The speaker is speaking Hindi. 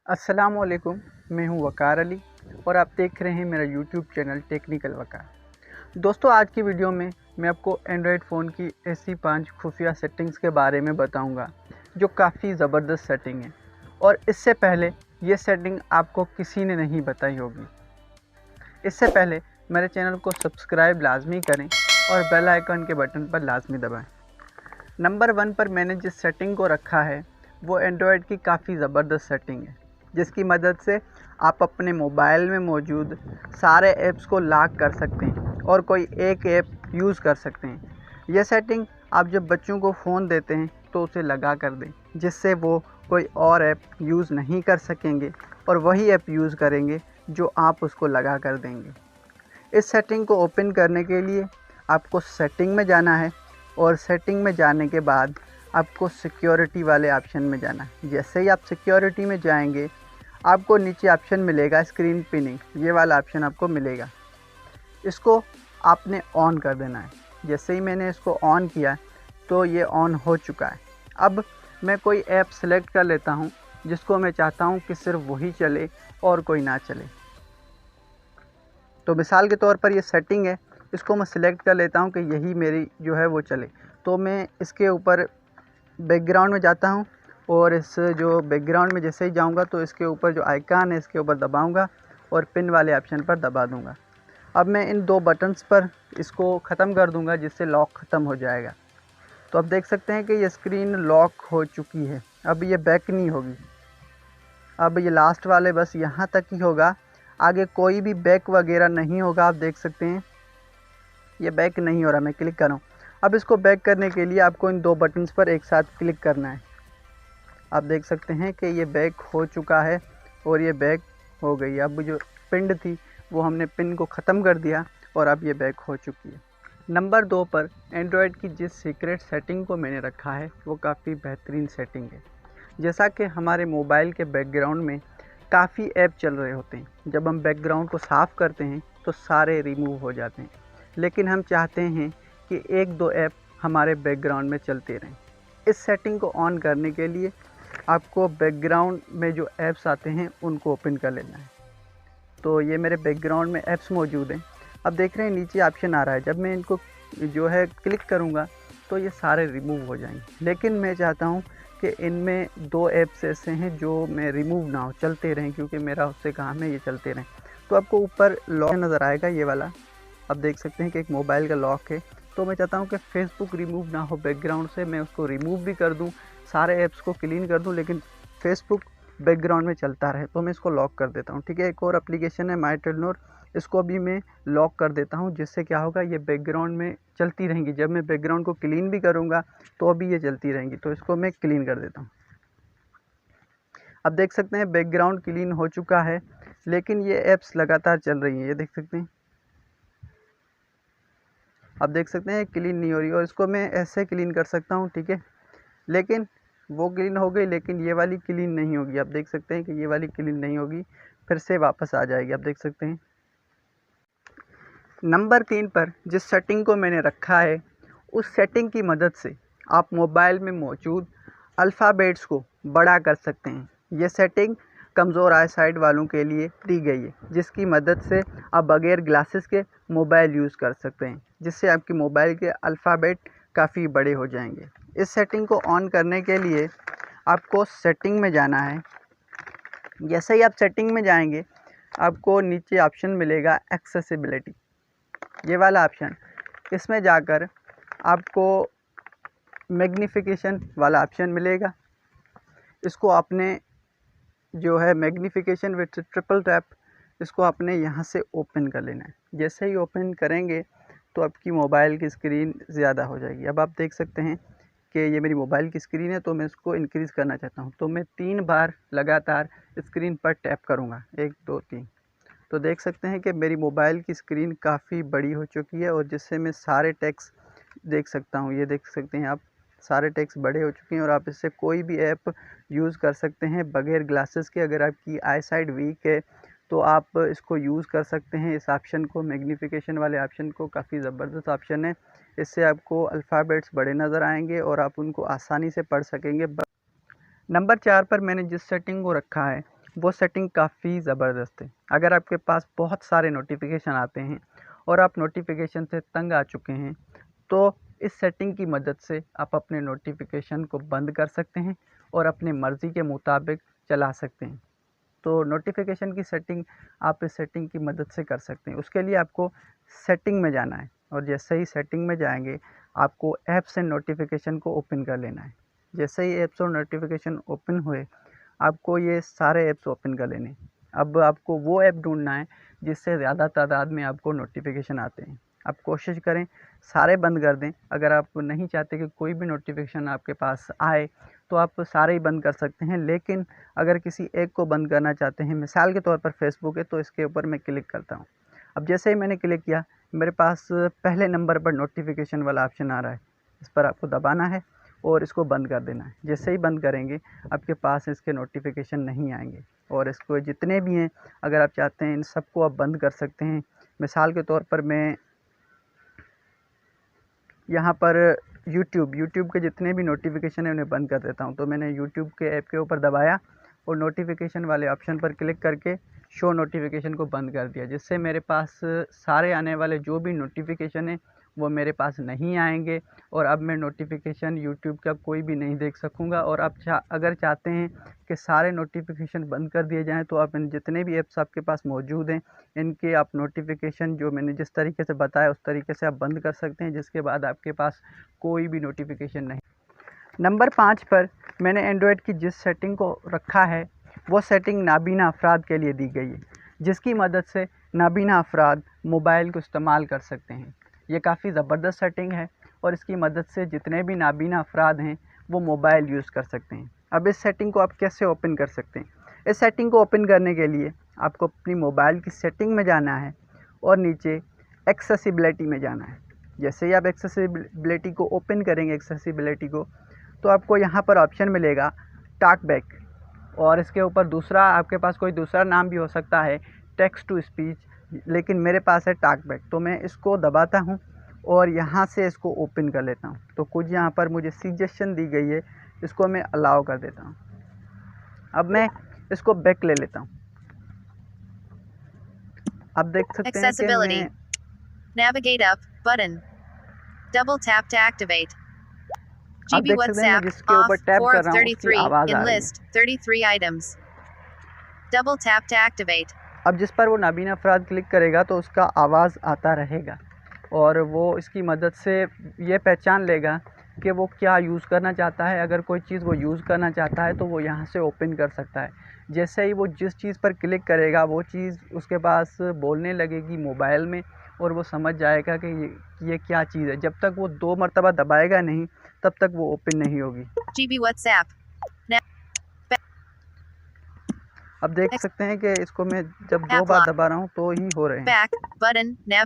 अस्सलामुअलैकुम। मैं हूं वकार अली और आप देख रहे हैं मेरा यूट्यूब चैनल टेक्निकल वकार। दोस्तों, आज की वीडियो में मैं आपको एंड्रॉयड फ़ोन की ऐसी 5 खुफिया सेटिंग्स के बारे में बताऊंगा जो काफ़ी ज़बरदस्त सेटिंग है और इससे पहले ये सेटिंग आपको किसी ने नहीं बताई होगी। इससे पहले मेरे चैनल को सब्सक्राइब लाजमी करें और बेल आइकन के बटन पर लाजमी दबाएँ। नंबर 1 पर मैंने जिस सेटिंग को रखा है वो एंड्रॉयड की काफ़ी ज़बरदस्त सेटिंग है, जिसकी मदद से आप अपने मोबाइल में मौजूद सारे ऐप्स को लॉक कर सकते हैं और कोई एक ऐप यूज़ कर सकते हैं। यह सेटिंग आप जब बच्चों को फ़ोन देते हैं तो उसे लगा कर दें, जिससे वो कोई और ऐप यूज़ नहीं कर सकेंगे और वही ऐप यूज़ करेंगे जो आप उसको लगा कर देंगे। इस सेटिंग को ओपन करने के लिए आपको सेटिंग में जाना है और सेटिंग में जाने के बाद आपको सिक्योरिटी वाले ऑप्शन में जाना है। जैसे ही आप सिक्योरिटी में जाएंगे आपको नीचे ऑप्शन मिलेगा स्क्रीन पिनिंग, ये वाला ऑप्शन आपको मिलेगा। इसको आपने ऑन कर देना है। जैसे ही मैंने इसको ऑन किया तो ये ऑन हो चुका है। अब मैं कोई ऐप सेलेक्ट कर लेता हूँ जिसको मैं चाहता हूँ कि सिर्फ वही चले और कोई ना चले। तो मिसाल के तौर पर ये सेटिंग है, इसको मैं सिलेक्ट कर लेता हूँ कि यही मेरी जो है वो चले। तो मैं इसके ऊपर बैकग्राउंड में जाता हूँ और इस जो बैकग्राउंड में जैसे ही जाऊँगा तो इसके ऊपर जो आइकन है इसके ऊपर दबाऊँगा और पिन वाले ऑप्शन पर दबा दूँगा। अब मैं इन 2 बटन्स पर इसको ख़त्म कर दूँगा, जिससे लॉक ख़त्म हो जाएगा। तो आप देख सकते हैं कि ये स्क्रीन लॉक हो चुकी है। अब ये बैक नहीं होगी, अब ये लास्ट वाले बस यहाँ तक ही होगा, आगे कोई भी बैक वगैरह नहीं होगा। आप देख सकते हैं ये बैक नहीं हो रहा, मैं क्लिक कर रहा हूँ। अब इसको बैक करने के लिए आपको इन 2 बटन्स पर एक साथ क्लिक करना है। आप देख सकते हैं कि ये बैक हो चुका है और ये बैक हो गई। अब जो पिन थी वो हमने पिन को ख़त्म कर दिया और अब ये बैक हो चुकी है। नंबर 2 पर एंड्रॉयड की जिस सीक्रेट सेटिंग को मैंने रखा है वो काफ़ी बेहतरीन सेटिंग है। जैसा कि हमारे मोबाइल के बैकग्राउंड में काफ़ी ऐप चल रहे होते हैं, जब हम बैकग्राउंड को साफ़ करते हैं तो सारे रिमूव हो जाते हैं, लेकिन हम चाहते हैं कि 1-2 ऐप हमारे बैकग्राउंड में चलते रहें। इस सेटिंग को ऑन करने के लिए आपको बैकग्राउंड में जो ऐप्स आते हैं उनको ओपन कर लेना है। तो ये मेरे बैकग्राउंड में ऐप्स मौजूद हैं। अब देख रहे हैं नीचे ऑप्शन आ रहा है, जब मैं इनको जो है क्लिक करूँगा तो ये सारे रिमूव हो जाएंगे, लेकिन मैं चाहता हूँ कि इनमें 2 ऐप्स ऐसे हैं जो मैं रिमूव ना हो, चलते रहें, क्योंकि मेरा उससे काम है ये चलते रहें। तो आपको ऊपर लॉक नज़र आएगा ये वाला, आप देख सकते हैं कि एक मोबाइल का लॉक है। तो मैं चाहता हूँ कि फेसबुक रिमूव ना हो बैकग्राउंड से, मैं उसको रिमूव भी कर दूँ, सारे ऐप्स को क्लीन कर दूँ, लेकिन फेसबुक बैकग्राउंड में चलता रहे। तो मैं इसको लॉक कर देता हूँ। ठीक है, एक और एप्लीकेशन है माई टेलनोर, इसको भी मैं लॉक कर देता हूँ, जिससे क्या होगा ये बैकग्राउंड में चलती रहेंगी। जब मैं बैकग्राउंड को क्लीन भी करूँगा तो अभी ये चलती रहेंगी। तो इसको मैं क्लीन कर देता हूँ। अब देख सकते हैं बैकग्राउंड क्लीन हो चुका है, लेकिन ये ऐप्स लगातार चल रही हैं, ये देख सकते हैं। आप देख सकते हैं क्लीन नहीं हो रही और इसको मैं ऐसे क्लीन कर सकता हूँ। ठीक है, लेकिन वो क्लीन हो गई, लेकिन ये वाली क्लीन नहीं होगी। आप देख सकते हैं कि ये वाली क्लीन नहीं होगी, फिर से वापस आ जाएगी। आप देख सकते हैं। नंबर 3 पर जिस सेटिंग को मैंने रखा है उस सेटिंग की मदद से आप मोबाइल में मौजूद अल्फ़ाबेट्स को बड़ा कर सकते हैं। ये सेटिंग कमज़ोर आई साइट वालों के लिए दी गई है, जिसकी मदद से आप बगैर ग्लासेस के मोबाइल यूज़ कर सकते हैं, जिससे आपकी मोबाइल के अल्फ़ाबेट काफ़ी बड़े हो जाएंगे। इस सेटिंग को ऑन करने के लिए आपको सेटिंग में जाना है। जैसे ही आप सेटिंग में जाएंगे आपको नीचे ऑप्शन मिलेगा एक्सेसिबिलिटी, ये वाला ऑप्शन। इसमें जाकर आपको मैग्नीफिकेशन वाला ऑप्शन मिलेगा। इसको आपने जो है मैग्नीफिकेशन विथ ट्रिपल टैप, इसको आपने यहाँ से ओपन कर लेना है। जैसे ही ओपन करेंगे तो आपकी मोबाइल की स्क्रीन ज़्यादा हो जाएगी। अब आप देख सकते हैं कि ये मेरी मोबाइल की स्क्रीन है, तो मैं इसको इंक्रीज़ करना चाहता हूँ। तो मैं 3 बार लगातार स्क्रीन पर टैप करूँगा, 1 2 3। तो देख सकते हैं कि मेरी मोबाइल की स्क्रीन काफ़ी बड़ी हो चुकी है और जिससे मैं सारे टेक्स्ट देख सकता हूँ। ये देख सकते हैं आप, सारे टेक्स्ट बड़े हो चुके हैं और आप इससे कोई भी ऐप यूज़ कर सकते हैं बगैर ग्लासेस के। अगर आपकी आई साइट वीक है तो आप इसको यूज़ कर सकते हैं। इस ऑप्शन को, मैग्नीफिकेशन वाले ऑप्शन को, काफ़ी ज़बरदस्त ऑप्शन है। इससे आपको अल्फ़ाबेट्स बड़े नज़र आएंगे और आप उनको आसानी से पढ़ सकेंगे। नंबर 4 पर मैंने जिस सेटिंग को रखा है वो सेटिंग काफ़ी ज़बरदस्त है। अगर आपके पास बहुत सारे नोटिफिकेशन आते हैं और आप नोटिफिकेशन से तंग आ चुके हैं, तो इस सेटिंग की मदद से आप अपने नोटिफिकेशन को बंद कर सकते हैं और अपनी मर्ज़ी के मुताबिक चला सकते हैं। तो नोटिफिकेशन की सेटिंग आप इस सेटिंग की मदद से कर सकते हैं। उसके लिए आपको सेटिंग में जाना है और जैसे ही सेटिंग में जाएंगे, आपको ऐप्स एंड नोटिफिकेशन को ओपन कर लेना है। जैसे ही ऐप्स और नोटिफिकेशन ओपन हुए, आपको ये सारे ऐप्स ओपन कर लेने। अब आपको वो ऐप ढूंढना है जिससे ज़्यादा तादाद में आपको नोटिफिकेशन आते हैं। आप कोशिश करें सारे बंद कर दें। अगर आप नहीं चाहते कि कोई भी नोटिफिकेशन आपके पास आए, तो आप सारे ही बंद कर सकते हैं। लेकिन अगर किसी एक को बंद करना चाहते हैं, मिसाल के तौर पर फेसबुक है, तो इसके ऊपर मैं क्लिक करता हूँ। अब जैसे ही मैंने क्लिक किया, मेरे पास पहले नंबर पर नोटिफिकेशन वाला ऑप्शन आ रहा है। इस पर आपको दबाना है और इसको बंद कर देना है। जैसे ही बंद करेंगे, आपके पास इसके नोटिफिकेशन नहीं आएंगे। और इसको जितने भी हैं, अगर आप चाहते हैं इन सबको आप बंद कर सकते हैं। मिसाल के तौर पर मैं यहाँ पर यूट्यूब के जितने भी नोटिफिकेशन है उन्हें बंद कर देता हूँ। तो मैंने यूट्यूब के ऐप के ऊपर दबाया और नोटिफिकेशन वाले ऑप्शन पर क्लिक करके शो नोटिफिकेशन को बंद कर दिया, जिससे मेरे पास सारे आने वाले जो भी नोटिफिकेशन है वो मेरे पास नहीं आएंगे और अब मैं नोटिफिकेशन यूट्यूब का कोई भी नहीं देख सकूँगा। और आप अगर चाहते हैं कि सारे नोटिफिकेशन बंद कर दिए जाएँ, तो आप इन जितने भी ऐप्स आपके पास मौजूद हैं, इनके आप नोटिफिकेशन जो मैंने जिस तरीके से बताया उस तरीके से आप बंद कर सकते हैं, जिसके बाद आपके पास कोई भी नोटिफिकेशन नहीं। नंबर 5 पर मैंने एंड्रॉयड की जिस सेटिंग को रखा है, वो सेटिंग नाबीना अफराद के लिए दी गई है, जिसकी मदद से नाबीना अफराद मोबाइल को इस्तेमाल कर सकते हैं। ये काफ़ी ज़बरदस्त सेटिंग है और इसकी मदद से जितने भी नाबीना अफराद हैं वो मोबाइल यूज़ कर सकते हैं। अब इस सेटिंग को आप कैसे ओपन कर सकते हैं? इस सेटिंग को ओपन करने के लिए आपको अपनी मोबाइल की सेटिंग में जाना है और नीचे एक्सेसिबिलिटी में जाना है। जैसे ही आप एक्सेसिबिलिटी को ओपन करेंगे, एक्सेसिबिलिटी को, तो आपको यहाँ पर ऑप्शन मिलेगा टॉकबैक, और इसके ऊपर दूसरा आपके पास कोई दूसरा नाम भी हो सकता है, टेक्स्ट टू स्पीच, लेकिन मेरे पास है टॉकबैक। तो मैं इसको दबाता हूँ और यहाँ से इसको ओपन कर लेता हूँ। तो कुछ यहाँ पर मुझे सजेशन दी गई है, इसको मैं अलाउ कर देता हूँ। अब मैं इसको बैक ले लेता हूँ। आप देख सकते हैं कि मैं Navigate up button. Double tap to activate. आप GB देख सकते हैं मैं WhatsApp जिसके off ऊपर टैप 4 कर of रहा हूँ उसकी 33 आवाज़ आ in रही है। list 33 items. Double tap to activate. अब जिस पर वो नाबीना अफराद क्लिक करेगा तो उसका आवाज़ आता रहेगा और वो इसकी मदद से ये पहचान लेगा कि वो क्या यूज़ करना चाहता है। अगर कोई चीज़ वो यूज़ करना चाहता है तो वो यहाँ से ओपन कर सकता है। जैसे ही वो जिस चीज़ पर क्लिक करेगा, वो चीज़ उसके पास बोलने लगेगी मोबाइल में और वो समझ जाएगा कि ये क्या चीज़ है। जब तक वो 2 मरतबा दबाएगा नहीं, तब तक वो ओपन नहीं होगी। GB WhatsApp. अब देख सकते हैं कि इसको मैं जब 2 App बार lock. दबा रहा हूँ तो ही हो रहे हैं। Back button. Navigate.